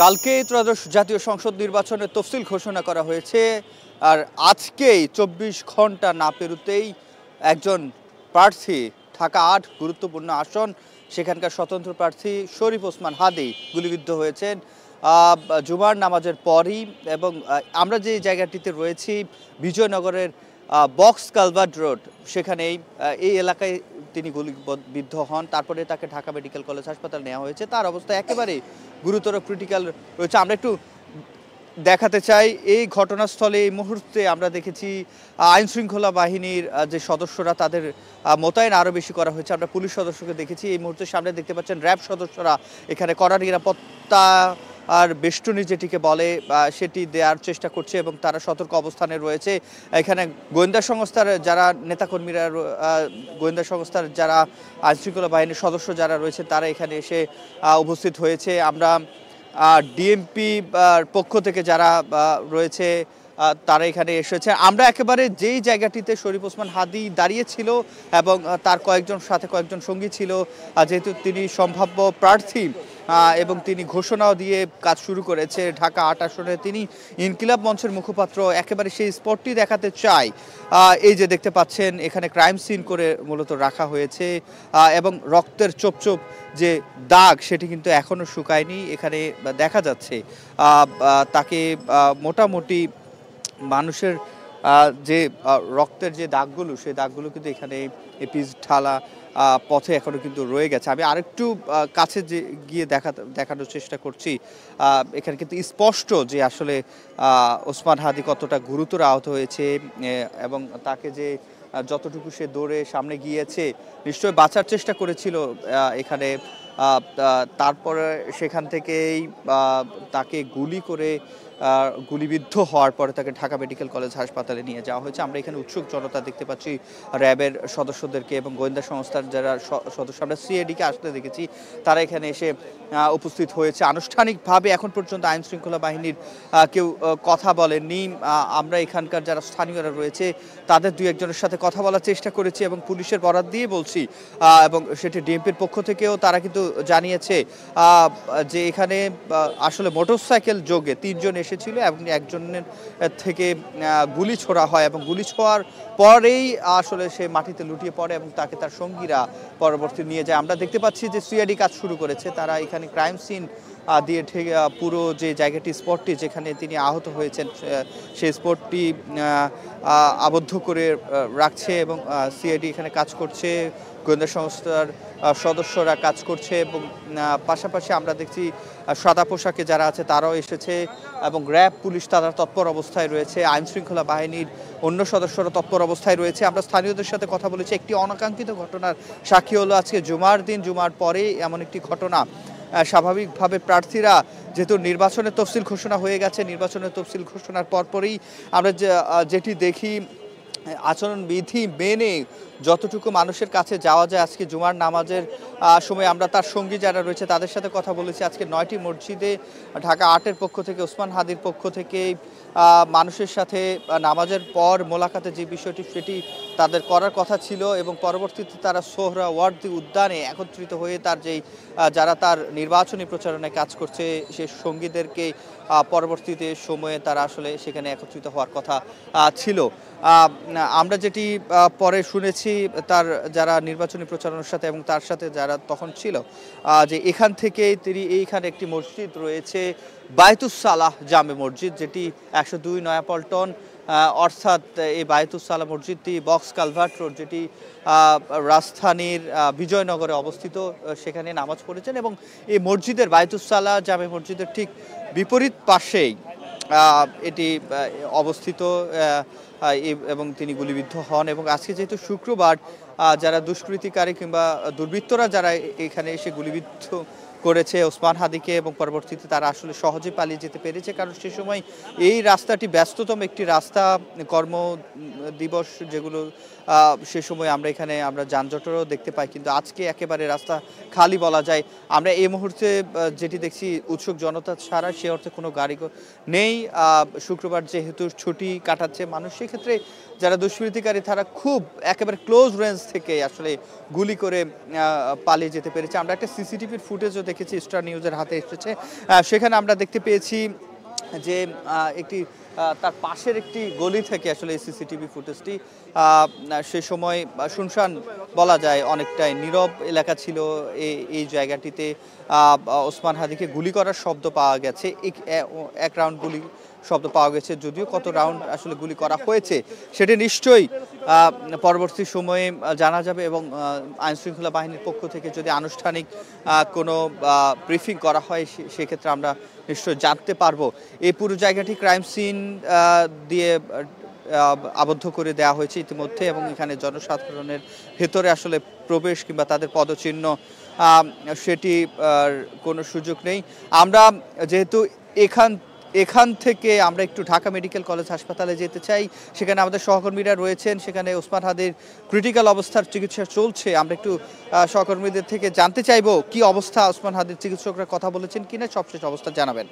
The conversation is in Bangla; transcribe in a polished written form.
কালকে ত্রয়োদশ জাতীয় সংসদ নির্বাচনের তফসিল ঘোষণা করা হয়েছে। আর আজকেই ২৪ ঘন্টা না পেরোতেই একজন প্রার্থী ঢাকা ৮ গুরুত্বপূর্ণ আসন সেখানকার স্বতন্ত্র প্রার্থী শরীফ ওসমান হাদি গুলিবিদ্ধ হয়েছেন জুমার নামাজের পরই। এবং আমরা যে জায়গাটিতে রয়েছি বিজয়নগরের বক্স কালভার্ট রোড, সেখানেই এই এলাকায় তিনি গুলিবিদ্ধ হন। তারপরে তাকে ঢাকা মেডিকেল কলেজ হাসপাতাল নেওয়া হয়েছে। তার অবস্থা একেবারে গুরুতর ক্রিটিক্যাল রয়েছে। আমরা একটু দেখাতে চাই এই ঘটনাস্থলে এই মুহূর্তে আমরা দেখেছি আইনশৃঙ্খলা বাহিনীর যে সদস্যরা তাদের মোতায়েন আরও বেশি করা হয়েছে। আমরা পুলিশ সদস্যকে দেখেছি। এই মুহূর্তে সামনে দেখতে পাচ্ছেন র্যাব সদস্যরা এখানে কড়া নিরাপত্তা আর বেষ্টনী যেটিকে বলে সেটি দেওয়ার চেষ্টা করছে এবং তারা সতর্ক অবস্থানে রয়েছে। এখানে গোয়েন্দা সংস্থার যারা নেতাকর্মীরা, গোয়েন্দা সংস্থার যারা আইনশৃঙ্খলা বাহিনীর সদস্য যারা রয়েছে তারা এখানে এসে উপস্থিত হয়েছে। আমরা ডিএমপি পক্ষ থেকে যারা রয়েছে তারা এখানে এসেছে। আমরা একেবারে যেই জায়গাটিতে শরীফ ওসমান হাদি দাঁড়িয়েছিল এবং তার কয়েকজন সঙ্গী ছিল, যেহেতু তিনি সম্ভাব্য প্রার্থী এবং তিনি ঘোষণাও দিয়ে কাজ শুরু করেছে ঢাকা ৮ আসনে, তিনি ইনকিলাব মঞ্চের মুখপাত্র একেবারে সেই স্পটটি দেখাতে চাই। এই যে দেখতে পাচ্ছেন এখানে ক্রাইম সিন করে মূলত রাখা হয়েছে এবং রক্তের চোপ যে দাগ সেটি কিন্তু এখনও শুকায়নি। এখানে দেখা যাচ্ছে তাকে মোটামুটি মানুষের যে রক্তের যে দাগগুলো, সেই দাগগুলো কিন্তু এখানে পিচ ঢালা পথে এখনো কিন্তু রয়ে গেছে। আমি আরেকটু কাছে যে গিয়ে দেখানোর চেষ্টা করছি। এখানে কিন্তু স্পষ্ট যে আসলে ওসমান হাদি কতটা গুরুতর আহত হয়েছে এবং তাকে যে যতটুকু সে দৌড়ে সামনে গিয়েছে নিশ্চয়ই বাঁচার চেষ্টা করেছিল এখানে। তারপরে সেখান থেকেই তাকে গুলিবিদ্ধ হওয়ার পরে তাকে ঢাকা মেডিকেল কলেজ হাসপাতালে নিয়ে যাওয়া হয়েছে। আমরা এখানে উৎসুক জনতা দেখতে পাচ্ছি, র্যাবের সদস্যদেরকে এবং গোয়েন্দা সংস্থার যারা সদস্য, আমরা সিআইডিকে আসতে দেখেছি, তারা এখানে এসে উপস্থিত হয়েছে। আনুষ্ঠানিকভাবে এখন পর্যন্ত আইন শৃঙ্খলা বাহিনীর কেউ কথা বলেননি। আমরা এখানকার যারা স্থানীয়রা রয়েছে তাদের দুই একজনের সাথে কথা বলার চেষ্টা করেছি এবং পুলিশের বরাত দিয়ে বলছি, এবং সেটি ডিএমপির পক্ষ থেকেও তারা কিন্তু জানিয়েছে যে এখানে আসলে মোটরসাইকেল যোগে ৩ জন এসেছিল এবং একজনের থেকে গুলি ছোড়া হয় এবং গুলি ছোড়ার পরেই আসলে সে মাটিতে লুটিয়ে পড়ে এবং তাকে তার সঙ্গীরা পরবর্তী নিয়ে যায়। আমরা দেখতে পাচ্ছি যে সিআইডি কাজ শুরু করেছে। তারা এখানে ক্রাইম সিন দিয়ে পুরো যে জায়গাটি, স্পটটি যেখানে তিনি আহত হয়েছেন সেই স্পটটি আবদ্ধ করে রাখছে এবং সিআইডি এখানে কাজ করছে, গোয়েন্দা সংস্থার সদস্যরা কাজ করছে এবং পাশাপাশি আমরা দেখছি সাদা পোশাকে যারা আছে তারাও এসেছে এবং র্যাব পুলিশ তারা তৎপর অবস্থায় রয়েছে, আইন শৃঙ্খলা বাহিনীর অন্য সদস্যরা তৎপর অবস্থায় রয়েছে। আমরা স্থানীয়দের সাথে কথা বলেছি। একটি অনাকাঙ্ক্ষিত ঘটনার সাক্ষী হলো আজকে জুমার দিন। জুমার পরে এমন একটি ঘটনা। স্বাভাবিকভাবে প্রার্থীরা যেহেতু নির্বাচনের তফসিল ঘোষণা হয়ে গেছে, নির্বাচনের তফসিল ঘোষণার পরপরই আমরা যেটি দেখি আচরণবিধি মেনে যতটুকু মানুষের কাছে যাওয়া যায়। আজকে জুমার নামাজের সময় আমরা তার সঙ্গী যারা রয়েছে তাদের সাথে কথা বলেছি। আজকে 9টি মসজিদে ঢাকা 8-এর পক্ষ থেকে, ওসমান হাদির পক্ষ থেকে মানুষের সাথে নামাজের পর মোলাকাতের যে বিষয়টি সেটি তাদের করার কথা ছিল এবং পরবর্তীতে তারা সোহরাওয়ার্দী উদ্যানে একত্রিত হয়ে তার যেই যারা তার নির্বাচনী প্রচারণায় কাজ করছে সেই সঙ্গীদেরকে পরবর্তীতে সময়ে তারা আসলে সেখানে একত্রিত হওয়ার কথা ছিল। আমরা যেটি পরে শুনেছি তার যারা নির্বাচনী প্রচারণার সাথে এবং তার সাথে যারা তখন ছিল, যে এখান থেকে তিনি এইখানে একটি মসজিদ রয়েছে বায়তুস সালাহ জামে মসজিদ, যেটি 102 নয়াপল্টন, অর্থাৎ এই বায়তুস সালাহ মসজিদটি বক্স কালভার্ট রোড, যেটি রাজধানীর বিজয়নগরে অবস্থিত, সেখানে নামাজ পড়েছেন এবং এই মসজিদের বায়তুস সালাহ জামে মসজিদের ঠিক বিপরীত পাশেই এটি অবস্থিত এবং তিনি গুলিবিদ্ধ হন। এবং আজকে যেহেতু শুক্রবার, যারা দুষ্কৃতিকারী কিংবা দুর্বৃত্তরা যারা এখানে এসে গুলিবিদ্ধ করেছে ওসমান হাদিকে এবং পরবর্তীতে তারা আসলে সহজে পালিয়ে যেতে পেরেছে, কারণ সে সময় এই রাস্তাটি ব্যস্ততম একটি রাস্তা, কর্ম দিবস যেগুলো সে সময় আমরা যানজটেরও দেখতে পাই, কিন্তু আজকে একেবারে রাস্তা খালি বলা যায়। আমরা এই মুহূর্তে যেটি দেখছি উৎসুক জনতা ছাড়া সে অর্থে কোনো গাড়ি নেই। শুক্রবার যেহেতু ছুটি কাটাচ্ছে মানুষ, সেক্ষেত্রে যারা দুষ্কৃতিকারী তারা খুব একেবারে ক্লোজ রেঞ্জ থেকে আসলে গুলি করে পালিয়ে যেতে পেরেছে। আমরা একটা সিসিটিভির ফুটেজও দেখেছি, স্টার নিউজের হাতে এসেছে। সেখানে আমরা দেখতে পেয়েছি যে একটি তার পাশের একটি গলি থেকে আসলে এই সিসিটিভি ফুটেজটি সে সময় শুনশান বলা যায়, অনেকটাই নীরব এলাকা ছিল এই জায়গাটিতে। ওসমান হাদিকে গুলি করার শব্দ পাওয়া গেছে, এক রাউন্ড গুলি শব্দ পাওয়া গেছে, যদিও কত রাউন্ড আসলে গুলি করা হয়েছে সেটি নিশ্চয়ই পরবর্তী সময়ে জানা যাবে, এবং আইনশৃঙ্খলা বাহিনীর পক্ষ থেকে যদি আনুষ্ঠানিক কোনো ব্রিফিং করা হয় সেক্ষেত্রে আমরা নিশ্চয়ই জানতে পারবো। এই পুরো জায়গাটি ক্রাইম সিন দিয়ে আবদ্ধ করে দেওয়া হয়েছে ইতিমধ্যে, এবং এখানে জনসাধারণের ভেতরে আসলে প্রবেশ কিংবা তাদের পদচিহ্ন সেটি কোনো সুযোগ নেই। আমরা যেহেতু এখান থেকে আমরা একটু ঢাকা মেডিকেল কলেজ হাসপাতালে যেতে চাই, সেখানে আমাদের সহকর্মীরা রয়েছেন, সেখানে ওসমান হাদির ক্রিটিক্যাল অবস্থার চিকিৎসা চলছে। আমরা একটু সহকর্মীদের থেকে জানতে চাইবো কি অবস্থা, ওসমান হাদির চিকিৎসকরা কথা বলেছেন কিনা, সবশেষ অবস্থা জানাবেন।